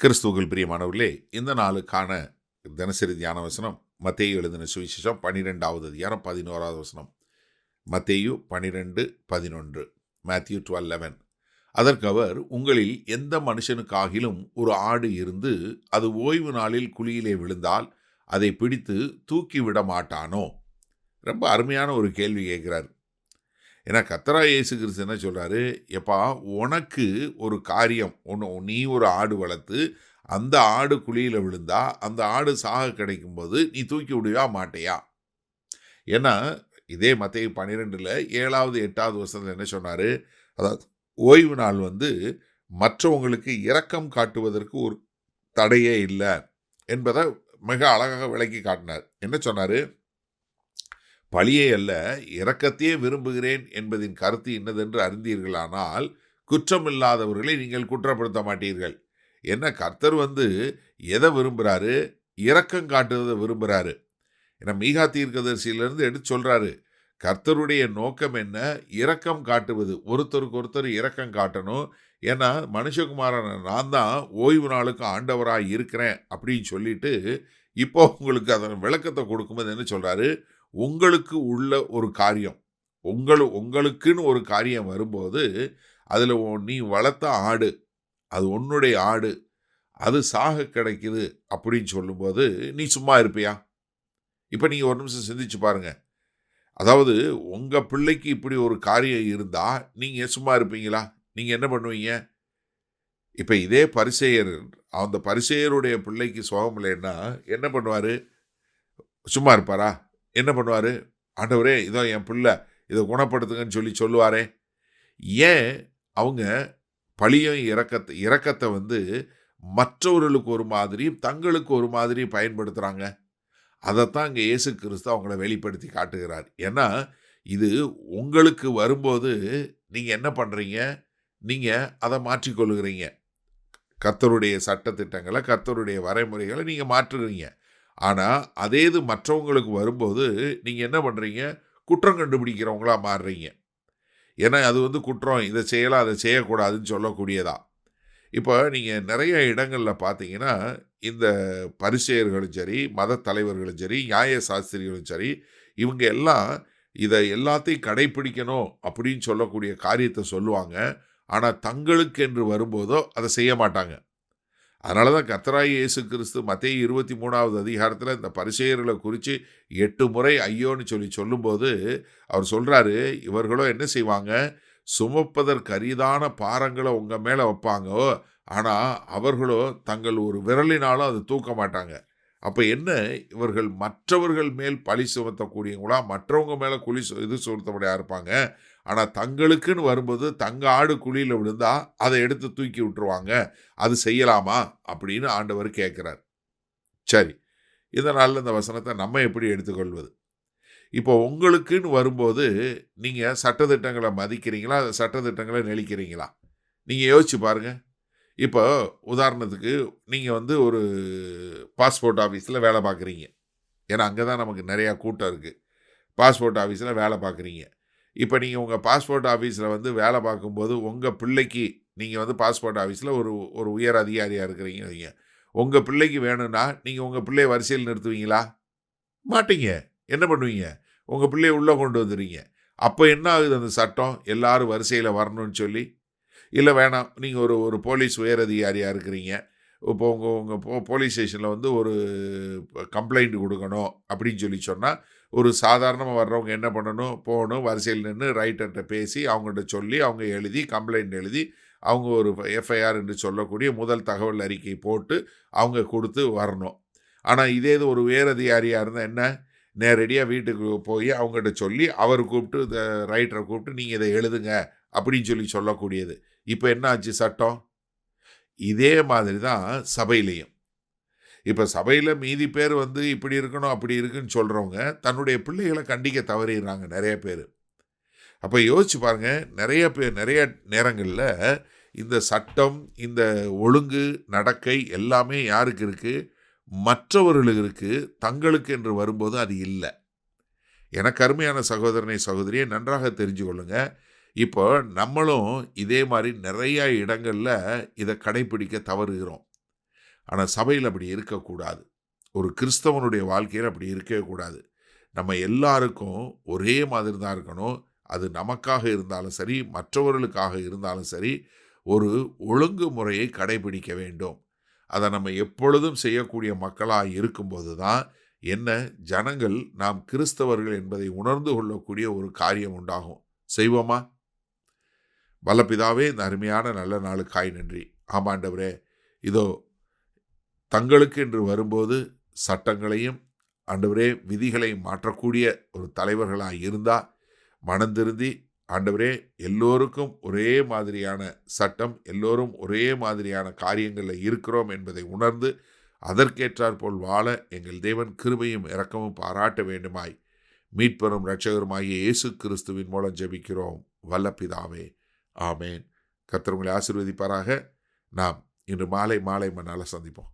கிறிஸ்துவுக்குள் பிரியமானவர்களே, இந்த நாளுக்கான தினசரி தியான வசனம் மத்தேயு எழுதின சுவிசேஷம் 12வது அதிகாரம் 11வது வசனம். மத்தேயு 12:11. மேத்யூ 12:11. அதற்கு அவர், உங்களில் எந்த மனுஷனுக்காகிலும் ஒரு ஆடு இருந்து அது ஓய்வு நாளில் குழியிலே விழுந்தால் அதை பிடித்து தூக்கிவிட மாட்டானோ? ரொம்ப அருமையான ஒரு கேள்வி கேட்கிறார். ஏன்னா கர்த்தராகிய இயேசு கிறிஸ்து என்ன சொல்றாரு, எப்பா உனக்கு ஒரு காரியம் நீ ஒரு ஆடு வளர்த்து அந்த ஆடு குழியில விழுந்தா அந்த ஆடு சாக கிடைக்கும்போது நீ தூக்கி விடுவியா மாட்டியா? ஏன்னா இதே மத்தேயு 12ல் 7வது 8வது வசனத்தில் என்ன சொன்னாரு, அதாவது ஓய்வு நாள் மற்றவங்களுக்கு இரக்கம் காட்டுவதற்கு ஒரு தடையே இல்லை என்பதை மிக அழகாக விளக்கி காட்டினார். என்ன சொன்னாரு, பழியை அல்ல இரக்கத்தையே விரும்புகிறேன் என்பதின் கருத்து இன்னதென்று அறிந்தீர்களானால் குற்றமில்லாதவர்களை நீங்கள் குற்றப்படுத்த மாட்டீர்கள். என்ன கர்த்தர் எதை விரும்புகிறாரு? இரக்கம் காட்டுவதை விரும்புகிறாரு. ஏன்னா மீகா தீர்க்கதரிசியிலிருந்து எடுத்து சொல்கிறாரு, கர்த்தருடைய நோக்கம் என்ன? இரக்கம் காட்டுவது, ஒருத்தருக்கு ஒருத்தர் இரக்கம் காட்டணும். ஏன்னா மனுஷகுமாரன் நான் தான் ஓய்வு நாளுக்கு ஆண்டவராக இருக்கிறேன் அப்படின்னு சொல்லிட்டு இப்போ உங்களுக்கு அதன் விளக்கத்தை கொடுக்கும்போது என்ன சொல்கிறாரு, உங்களுக்கு உள்ள ஒரு காரியம், உங்களுக்குன்னு ஒரு காரியம் வரும்போது அதில் நீ வளர்த்த ஆடு, அது உன்னுடைய ஆடு, அது சாக கிடைக்குது அப்படின்னு சொல்லும்போது நீ சும்மா இருப்பியா? இப்போ நீங்கள் ஒரு நிமிஷம் சிந்திச்சு பாருங்க. அதாவது உங்கள் பிள்ளைக்கு இப்படி ஒரு காரியம் இருந்தால் நீங்கள் சும்மா இருப்பீங்களா? நீங்கள் என்ன பண்ணுவீங்க? இப்போ இதே பரிசேயர், அந்த பரிசேயருடைய பிள்ளைக்கு சுகம் இல்லைன்னா என்ன பண்ணுவார்? சும்மா இருப்பாரா? என்ன பண்ணுவார்? ஆண்டவரே இதோ என் பிள்ளை, இதை குணப்படுத்துங்கன்னு சொல்லுவாரே. ஏன் அவங்க பழியும் இரக்கத்தை மற்றவர்களுக்கு ஒரு மாதிரியும் தங்களுக்கு ஒரு மாதிரியும் பயன்படுத்துகிறாங்க? அதைத்தான் இங்கே இயேசு கிறிஸ்து அவங்கள வெளிப்படுத்தி காட்டுகிறார். ஏன்னா இது உங்களுக்கு வரும்போது நீங்கள் என்ன பண்ணுறீங்க? நீங்கள் அதை மாற்றிக்கொள்ளுகிறீங்க. கர்த்தருடைய சட்டத்திட்டங்களை, கர்த்தருடைய வரைமுறைகளை நீங்கள் மாற்றுகிறீங்க. ஆனால் அதே இது மற்றவங்களுக்கு வரும்போது நீங்கள் என்ன பண்ணுறீங்க? குற்றம் கண்டுபிடிக்கிறவங்களா மாறுறீங்க. ஏன்னா அது குற்றம், இதை செய்யலாம் அதை செய்யக்கூடாதுன்னு சொல்லக்கூடியதா. இப்போ நீங்கள் நிறைய இடங்களில் பார்த்தீங்கன்னா, இந்த பரிசேயர்களும் சரி, மத தலைவர்களும் சரி, நியாய சாஸ்திரிகளும் சரி, இவங்க எல்லாம் இதை எல்லாத்தையும் கடைப்பிடிக்கணும் அப்படின்னு சொல்லக்கூடிய காரியத்தை சொல்லுவாங்க. ஆனால் தங்களுக்கு என்று வரும்போதோ அதை செய்ய மாட்டாங்க. அதனால தான் கர்த்தராகிய இயேசு கிறிஸ்து மத்தேயு 23வது அதிகாரத்தில் இந்த பரிசேயர்களை குறித்து 8 முறை ஐயோன்னு சொல்லும்போது அவர் சொல்கிறாரு, இவர்களோ என்ன செய்வாங்க? சுமப்பதற்கு அரிதான பாரங்களை உங்கள் மேலே வைப்பாங்கோ, ஆனால் அவர்களோ தங்கள் ஒரு விரலினாலும் அதை தூக்க மாட்டாங்க. அப்போ என்ன, இவர்கள் மற்றவர்கள் மேல் பழி சுமத்தக்கூடியவங்களா, மற்றவங்க மேலே சுமத்தப்படியாக இருப்பாங்க. ஆனால் தங்களுக்குன்னு வரும்போது தங்க ஆடு குழியில் விழுந்தா அதை எடுத்து தூக்கி விட்டுருவாங்க. அது செய்யலாமா அப்படின்னு ஆண்டவர் கேட்குறார். சரி, இதனால் இந்த வசனத்தை நம்ம எப்படி எடுத்துக்கொள்வது? இப்போ உங்களுக்குன்னு வரும்போது நீங்கள் சட்டத்திட்டங்களை மதிக்கிறீங்களா, சட்டத்திட்டங்களை நெளிக்கிறீங்களா? நீங்கள் யோசிச்சு பாருங்கள். இப்போ உதாரணத்துக்கு நீங்கள் ஒரு பாஸ்போர்ட் ஆஃபீஸில் வேலை பார்க்குறீங்க. ஏன்னா அங்கே தான் நமக்கு நிறையா கூட்டம் இருக்குது. பாஸ்போர்ட் ஆஃபீஸில் வேலை பார்க்குறீங்க. இப்போ நீங்கள் உங்கள் பாஸ்போர்ட் ஆஃபீஸில் வேலை பார்க்கும்போது உங்கள் பிள்ளைக்கு நீங்கள் பாஸ்போர்ட் ஆஃபீஸில் ஒரு உயர் அதிகாரியாக இருக்கிறீங்க வைங்க. உங்கள் பிள்ளைக்கு வேணும்னா நீங்கள் உங்கள் பிள்ளையை வரிசையில் நிறுத்துவீங்களா? மாட்டீங்க. என்ன பண்ணுவீங்க? உங்கள் பிள்ளையை உள்ளே கொண்டு வந்துடுவீங்க. அப்போ என்ன ஆகுது அந்த சட்டம்? எல்லாரும் வரிசையில் வரணும்னு சொல்லி. இல்லை வேணாம், நீங்கள் ஒரு போலீஸ் உயர் அதிகாரியாக இருக்கிறீங்க. இப்போ உங்கள் போலீஸ் ஸ்டேஷனில் ஒரு கம்ப்ளைண்ட் கொடுக்கணும் அப்படின்னு சொன்னால் ஒரு சாதாரணமாக வர்றவங்க என்ன பண்ணணும்? போகணும், வரிசையில் நின்று ரைட்டர்கிட்ட பேசி அவங்கள்ட்ட சொல்லி அவங்க எழுதி கம்ப்ளைண்ட் எழுதி அவங்க ஒரு எஃப்ஐஆர் என்று சொல்லக்கூடிய முதல் தகவல் அறிக்கை போட்டு அவங்க கொடுத்து வரணும். ஆனால் இதே இது ஒரு உயர் அதிகாரியாக இருந்தால் என்ன, நேரடியாக வீட்டுக்கு போய் அவங்ககிட்ட சொல்லி அவர் கூப்பிட்டு இந்த ரைட்டரை கூப்பிட்டு நீங்கள் இதை எழுதுங்க அப்படின்னு சொல்லக்கூடியது. இப்போ என்ன ஆச்சு சட்டம்? இதே மாதிரி தான் சபையிலையும். இப்போ சபையில் மீதி பேர் இப்படி இருக்கணும் அப்படி இருக்குன்னு சொல்கிறவங்க தன்னுடைய பிள்ளைகளை கண்டிக்க தவறிடுறாங்க நிறைய பேர். அப்போ யோசிச்சு பாருங்கள், நிறைய நேரங்களில் இந்த சட்டம், இந்த ஒழுங்கு நடக்கை எல்லாமே யாருக்கு இருக்குது? மற்றவர்களுக்கு இருக்குது. தங்களுக்கு என்று வரும்போது அது இல்லை. எனக்கு அருமையான சகோதரனை சகோதரியை நன்றாக தெரிஞ்சு கொள்ளுங்க. இப்போ நம்மளும் இதே மாதிரி நிறைய இடங்களில் இதை கடைப்பிடிக்க தவறுகிறோம். ஆனால் சபையில் அப்படி இருக்கக்கூடாது. ஒரு கிறிஸ்தவனுடைய வாழ்க்கையில் அப்படி இருக்கவே கூடாது. நம்ம எல்லாருக்கும் ஒரே மாதிரி தான் இருக்கணும். அது நமக்காக இருந்தாலும் சரி, மற்றவர்களுக்காக இருந்தாலும் சரி, ஒரு ஒழுங்குமுறையை கடைபிடிக்க வேண்டும். அதை நம்ம எப்பொழுதும் செய்யக்கூடிய மக்களாக இருக்கும்போது தான் ஜனங்கள் நாம் கிறிஸ்தவர்கள் என்பதை உணர்ந்து கொள்ளக்கூடிய ஒரு காரியம் உண்டாகும். செய்வோமா? வல்ல பிதாவே, இந்த அருமையான நல்ல நாளுக்காய் நன்றி. ஆமாண்டவரே, இதோ தங்களுக்கு என்று வரும்போது சட்டங்களையும் ஆண்டவரே விதிகளையும் மாற்றக்கூடிய ஒரு தலைவர்களாக இருந்தால் மனந்திருந்தி ஆண்டவரே எல்லோருக்கும் ஒரே மாதிரியான சட்டம், எல்லோரும் ஒரே மாதிரியான காரியங்களில் இருக்கிறோம் என்பதை உணர்ந்து அதற்கேற்றாற்போல் வாழ எங்கள் தேவன் கிருபையும் இரக்கமும் பாராட்ட வேண்டுமாய் மீட்பெறும் இரட்சகருமாகிய இயேசு கிறிஸ்துவின் மூலம் ஜெபிக்கிறோம் வல்ல பிதாவே, ஆமேன். கர்த்தர் உங்களை ஆசீர்வதிப்பாராக. நாம் இன்று மாலை மண்ணால் சந்திப்போம்.